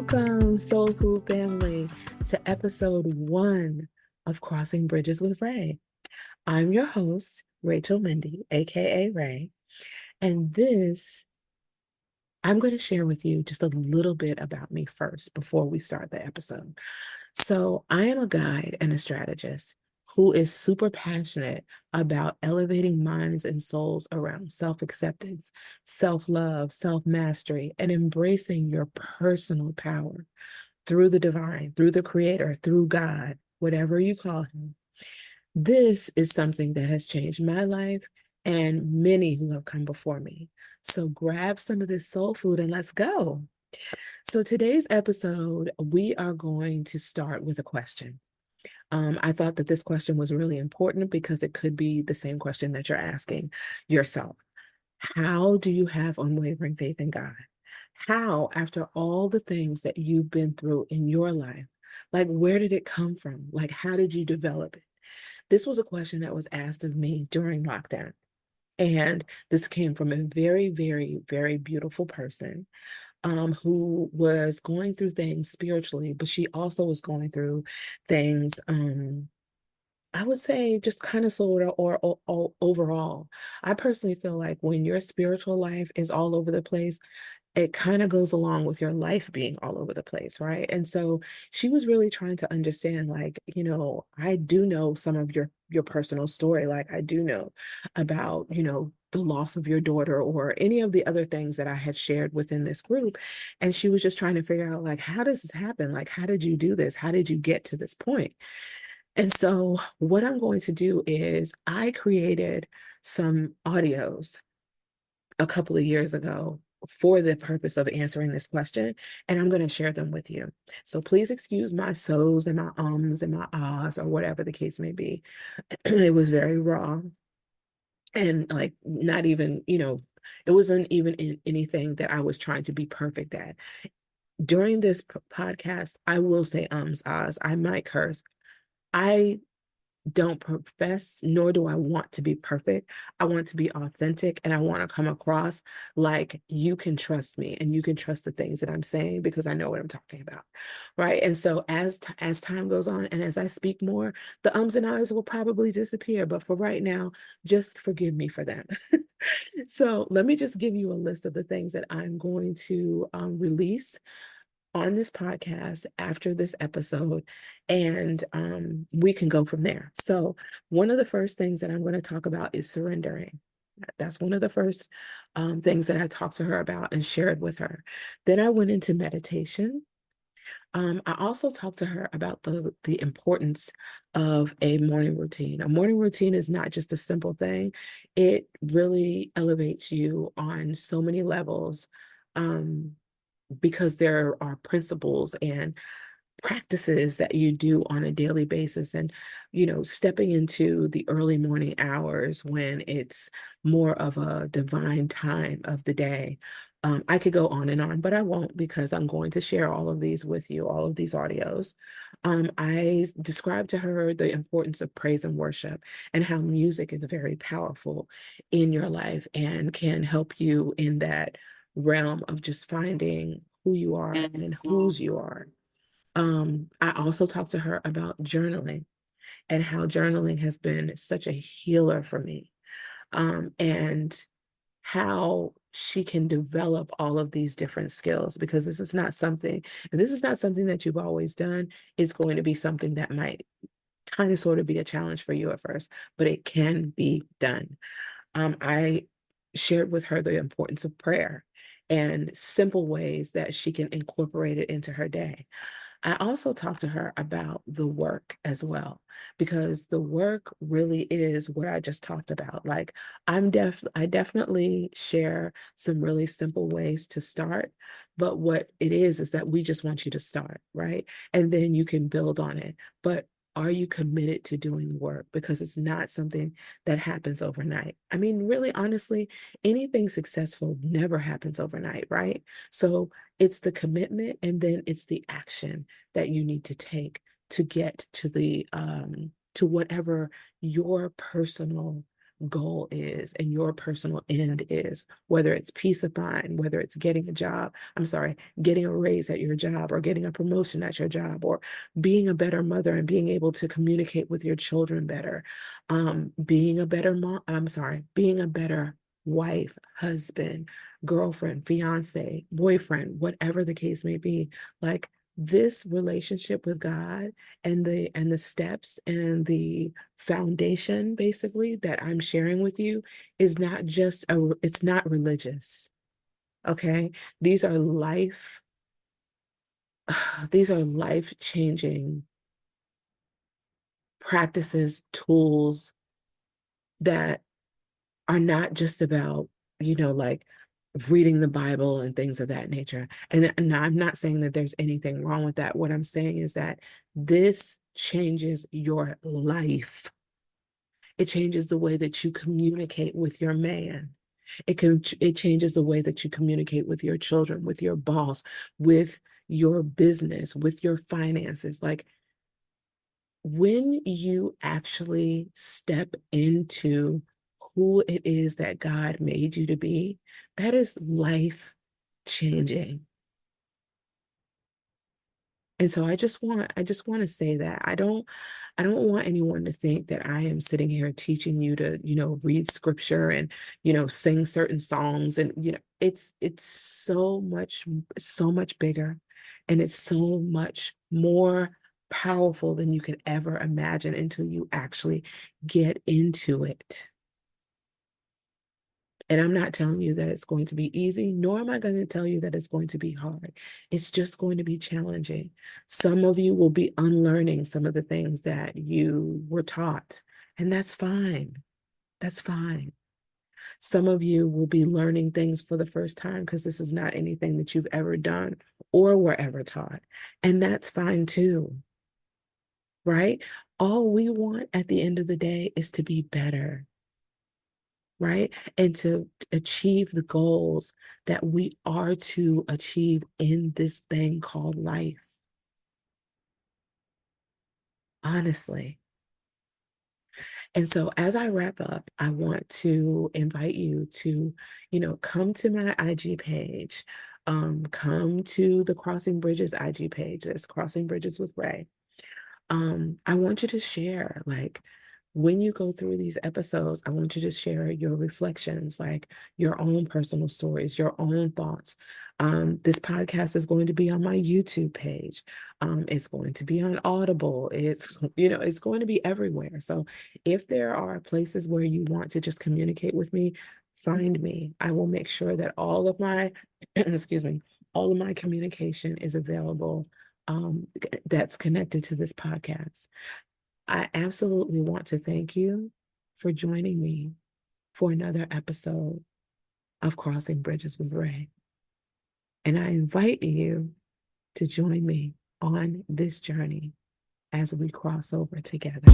Welcome, Soul Food family, to episode 1 of Crossing Bridges with Ray. I'm your host, Rachel Mindy, aka Ray, and I'm going to share with you just a little bit about me first before we start the episode. So, I am a guide and a strategist who is super passionate about elevating minds and souls around self acceptance, self love, self mastery, and embracing your personal power through the divine, through the creator, through God, whatever you call him. This is something that has changed my life and many who have come before me. So grab some of this soul food and let's go. So today's episode, we are going to start with a question. I thought that this question was really important because it could be the same question that you're asking yourself. How do you have unwavering faith in God? How, after all the things that you've been through in your life, like where did it come from? Like, how did you develop it? This was a question that was asked of me during lockdown. And this came from a very, very, very beautiful person who was going through things spiritually, but she also was going through things, I would say, just kind of sort of, or overall. I personally feel like when your spiritual life is all over the place, it kind of goes along with your life being all over the place, right? And so she was really trying to understand, like, I do know some of your personal story. Like, I do know about, the loss of your daughter or any of the other things that I had shared within this group. And she was just trying to figure out, like, how does this happen? Like, how did you do this? How did you get to this point? And so what I'm going to do is I created some audios a couple of years ago for the purpose of answering this question, and I'm going to share them with you. So please excuse my so's and my ums and my ahs or whatever the case may be. It was very raw and like not even, it wasn't even in anything that I was trying to be perfect at. During this podcast, I will say ums, ahs, I might curse. I don't profess, nor do I want to be perfect. I want to be authentic and I want to come across like you can trust me and you can trust the things that I'm saying because I know what I'm talking about. Right. And so as time goes on and as I speak more, the ums and ahs will probably disappear. But for right now, just forgive me for that. So let me just give you a list of the things that I'm going to release on this podcast after this episode, and we can go from there. So, one of the first things that I'm going to talk about is surrendering. That's one of the first things that I talked to her about and shared with her. Then I went into meditation. I also talked to her about the importance of a morning routine. A morning routine is not just a simple thing; it really elevates you on so many levels. Um, because there are principles and practices that you do on a daily basis and stepping into the early morning hours when it's more of a divine time of the day. I could go on and on, but I won't because I'm going to share all of these with you, all of these audios. I described to her the importance of praise and worship and how music is very powerful in your life and can help you in that realm of just finding who you are and whose you are. I also talked to her about journaling and how journaling has been such a healer for me. And how she can develop all of these different skills because if this is not something that you've always done, it's going to be something that might kind of sort of be a challenge for you at first, but it can be done. I shared with her the importance of prayer and simple ways that she can incorporate it into her day. I also talked to her about the work as well, because the work really is what I just talked about. Like I definitely share some really simple ways to start, but what it is that we just want you to start, right? And then you can build on it. But are you committed to doing the work? Because it's not something that happens overnight. I mean, really, honestly, anything successful never happens overnight, right? So it's the commitment and then it's the action that you need to take to get to the to whatever your personal goal is and your personal end is, whether it's peace of mind, whether it's getting a job, getting a raise at your job, or getting a promotion at your job, or being a better mother and being able to communicate with your children better, being a better mom, being a better wife, husband, girlfriend, fiance, boyfriend, whatever the case may be. Like, this relationship with God and the steps and the foundation basically that I'm sharing with you is not just it's not religious. Okay? These are life these are life-changing practices, tools that are not just about, like reading the Bible and things of that nature. And I'm not saying that there's anything wrong with that. What I'm saying is that this changes your life. It changes the way that you communicate with your man. It changes the way that you communicate with your children, with your boss, with your business, with your finances. Like, when you actually step into who it is that God made you to be, that is life changing. And so I just want to say that I don't want anyone to think that I am sitting here teaching you to, read scripture and, sing certain songs. And, it's so much bigger, and it's so much more powerful than you could ever imagine until you actually get into it. And I'm not telling you that it's going to be easy, nor am I going to tell you that it's going to be hard. It's just going to be challenging. Some of you will be unlearning some of the things that you were taught, and that's fine. That's fine. Some of you will be learning things for the first time because this is not anything that you've ever done or were ever taught, and that's fine too, right? All we want at the end of the day is to be better, right? And to achieve the goals that we are to achieve in this thing called life. Honestly. And so as I wrap up, I want to invite you to, come to my IG page, come to the Crossing Bridges IG page. That's Crossing Bridges with Ray. I want you to share, like, when you go through these episodes, I want you to share your reflections, like your own personal stories, your own thoughts. This podcast is going to be on my YouTube page. It's going to be on Audible. It's going to be everywhere. So if there are places where you want to just communicate with me, find me. I will make sure that all of my, excuse me, all of my communication is available, that's connected to this podcast. I absolutely want to thank you for joining me for another episode of Crossing Bridges with Ray. And I invite you to join me on this journey as we cross over together.